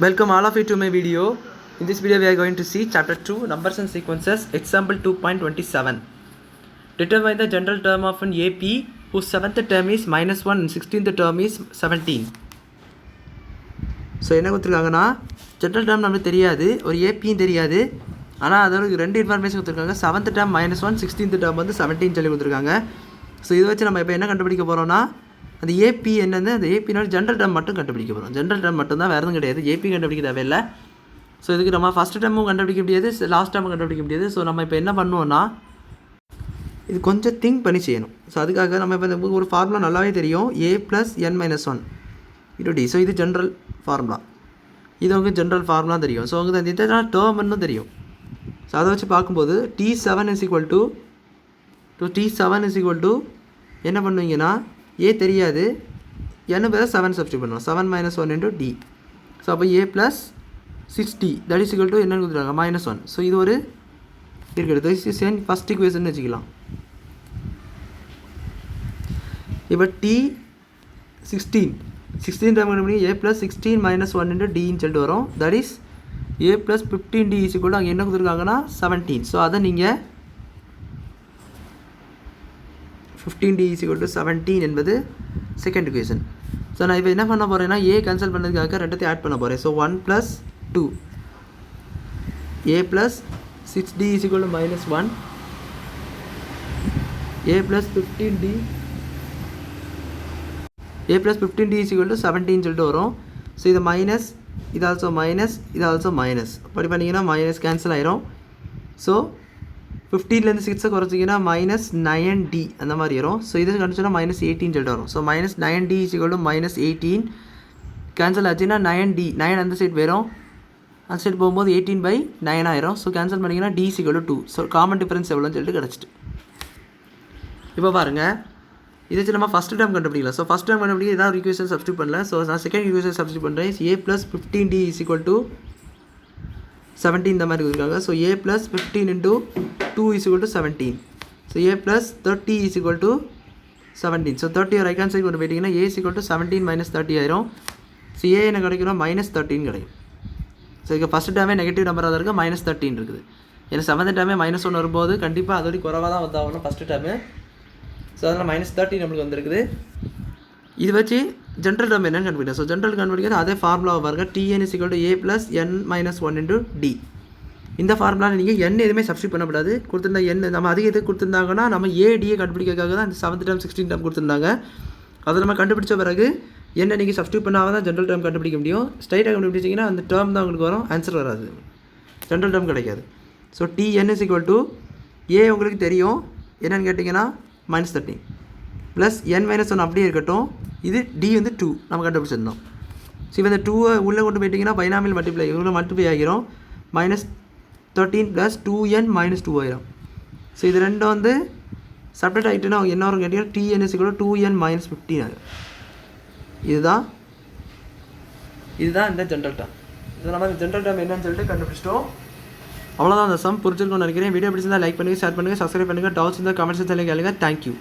Welcome all of you to my video. In this video we are going to see chapter 2 numbers and sequences example 2.27. Determine the general term of an AP whose 7th term is -1 and 16th term is 17. So என்ன கொடுத்துருக்காங்கன்னா general term நம்மளுக்கு தெரியாது, ஒரு ஏபியும் தெரியாது. ஆனால் அதோட ரெண்டு information கொடுத்துருக்காங்க. 7th டேர்ம் -1, 16th டேர்ம் வந்து 17 சொல்லி கொடுத்துருக்காங்க. ஸோ இதை வச்சு நம்ம இப்போ என்ன கண்டுபிடிக்க போகிறோம்னா அந்த ஏபி என்னென்னு அந்த ஏபினோட ஜென்ரல் டேர்ம் மட்டும் கண்டுபிடிக்க போகிறோம். ஜென்ரல் டேர்ம் மட்டும் தான், வேறு எதுவும் கிடையாது. ஏபி கண்டுபிடிக்க தேவையில்லை. ஸோ இதுக்கு நம்ம ஃபஸ்ட் டேர்மும் கண்டுபிடிக்க முடியாது, லாஸ்ட் டேர்மும் கண்டுபிடிக்க முடியாது. ஸோ நம்ம இப்போ என்ன பண்ணுவோம்னா இது கொஞ்சம் திங்க் பண்ணி செய்யணும். ஸோ அதுக்காக நம்ம இப்போ ஒரு ஃபார்முலா நல்லாவே தெரியும், a + n-1 × d. ஸோ இது ஜென்ரல் ஃபார்முலா, இது உங்களுக்கு ஜென்ரல் ஃபார்முலா தெரியும். ஸோ உங்களுக்கு இந்த டேர்ம்னு தெரியும். ஸோ அதை வச்சு பார்க்கும்போது T7 = என்ன பண்ணுவீங்கன்னா ஏ தெரியாது, n பேர் 7 சப்ஸ்டியூட் பண்ணுவோம். 7 - 1 × d. ஸோ அப்போ a + 6d தட் இஸ் = என்னன்னு கொடுத்துருக்காங்க -1. ஸோ இது ஒரு இருக்கிறது ஃபஸ்ட் ஈக்குவேஷன் வச்சுக்கலாம். இப்போ T16 டைம் பண்ணி a + 16 - 1 × dன்னு சொல்லிட்டு வரும். தட் இஸ் a + 15d = அங்கே என்ன கொடுத்துருக்காங்கன்னா 17. ஸோ அதை நீங்கள் 15d = 17 என்பது செகண்ட் ஈக்குவேஷன். ஸோ நான் இப்போ என்ன பண்ண போகிறேன்னா a கேன்சல் பண்ணதுக்காக ரெண்டத்தையும் ஆட் பண்ண போகிறேன். So 1 + 2 a + 6d = -1 a + 15d = 17 சொல்லிட்டு வரும். ஸோ இது மைனஸ், இது ஆல்சோ மைனஸ், இது ஆல்சோ மைனஸ். அப்படி பண்ணிங்கன்னா மைனஸ் கேன்சல் ஆயிரும். ஸோ 15லேருந்து 6 குறைச்சிங்கன்னா -9d அந்த மாதிரி வரும். ஸோ இது கண்டிச்சுன்னா -18 சொல்லிட்டு வரும். ஸோ -9d = -18 கேன்சல் ஆச்சுன்னா 9d 9 அந்த சைட் வரும், அந்த சைடு போகும்போது 18/9 ஆயிரும். ஸோ கேன்சல் பண்ணிங்கன்னா d = 2. ஸோ காமன் டிஃபரன்ஸ் எவ்வளோன்னு சொல்லிட்டு கிடச்சிட்டு. இப்போ பாருங்கள், இதை வச்சு நம்ம ஃபஸ்ட் டேர்ம் கண்டுபிடிக்கலாம். ஸோ ஃபஸ்ட் டேர்ம் கண்டுபிடிக்க ஏதாவது ஈக்குவேஷன் சப்ஸ்டியூட் பண்ணல. ஸோ நான் செகண்ட் ஈக்குவேஷன் சப்ஸ்டியூட் பண்ணுறேன். a + 15d = 17 இந்த மாதிரி கொடுத்துருக்காங்க. So a + 15 × 2 = 17. So a + 30 = 17. So 30 right hand side கொண்டு போயிட்டீங்கன்னா a = 17 - 30 ஆயிரும். ஸோ a என்ன கிடைக்கணும் -13 கிடைக்கும். ஸோ இங்கே ஃபஸ்ட் டேமே நெகட்டிவ் நம்பராக தான் இருக்குது, -13 இருக்குது. ஏன்னா 7th டேமே -1 வரும்போது கண்டிப்பாக அதோட குறைவாக தான் வந்தாகணும் ஃபஸ்ட்டு டேமு. ஸோ அதனால் -13 நம்மளுக்கு வந்துருக்குது. இது வச்சு ஜென்ரல் டேர்ம் என்னென்னு கண்டுபிடிக்கும். ஸோ ஜென்ரல் கண்டுபிடிக்கிறது அதே ஃபார்முலாவை பாருங்கள். Tn = a + n-1 × d. இந்த ஃபார்முலாவில் நீங்கள் n எதுவுமே சப்ஸ்டியூட் பண்ணக்கூடாது. கொடுத்துருந்தா n நம்ம அதிக எது கொடுத்துருந்தாங்கன்னா நம்ம ஏடியை கண்டுபிடிக்கிறதுக்காக தான் இந்த 7th டேர்ம் 16th டேர்ம் கொடுத்துருந்தாங்க. அதை நம்ம கண்டுபிடிச்ச பிறகு என்ன நீங்கள் சப்ஸ்டியூட் பண்ணால் தான் ஜென்ரல் டேர்ம் கண்டுபிடிக்க முடியும். ஸ்ட்ரைட்டாக கண்டுபிடிச்சிங்கன்னா அந்த டேர்ம் தான் உங்களுக்கு வரும், ஆன்சர் வராது, ஜென்ரல் டேர்ம் கிடைக்காது. ஸோ Tn = a உங்களுக்கு தெரியும் என்னென்னு கேட்டிங்கன்னா -13 ப்ளஸ் n-1 அப்படியே இருக்கட்டும். இது d வந்து 2 நம்ம கண்டுபிடிச்சிருந்தோம். ஸோ இப்போ இந்த 2 உள்ளே கொண்டு போயிட்டிங்கன்னா பைனாமியல் மல்டிப்ளை இவ்வளோ மல்டிப்ளை ஆகிரும். -13 + 2n - 2 ஆயிரும். ஸோ இது ரெண்டும் வந்து சப்ரேட் ஆகிட்டுன்னா என்ன வரும் கேட்டிங்கன்னா Tn = 2n - 15 ஆகும். இதுதான் இந்த ஜென்ரல் டேர்ம். இதை நம்ம ஜென்ரல் டேர்ம் என்னன்னு சொல்லிட்டு கண்டுபிடிச்சிட்டோம். அவ்வளோதான் அந்த சம் புரிஞ்சிருக்கும்னு நினைக்கிறேன். வீடியோ பிடிச்சிருந்தா லைக் பண்ணுங்கள், ஷேர் பண்ணுங்கள், சப்ஸ்கிரைப் பண்ணுங்கள். டவுட்ஸ் இருந்தால் கமெண்ட்ஸ் கேளுங்க. தேங்க்யூ.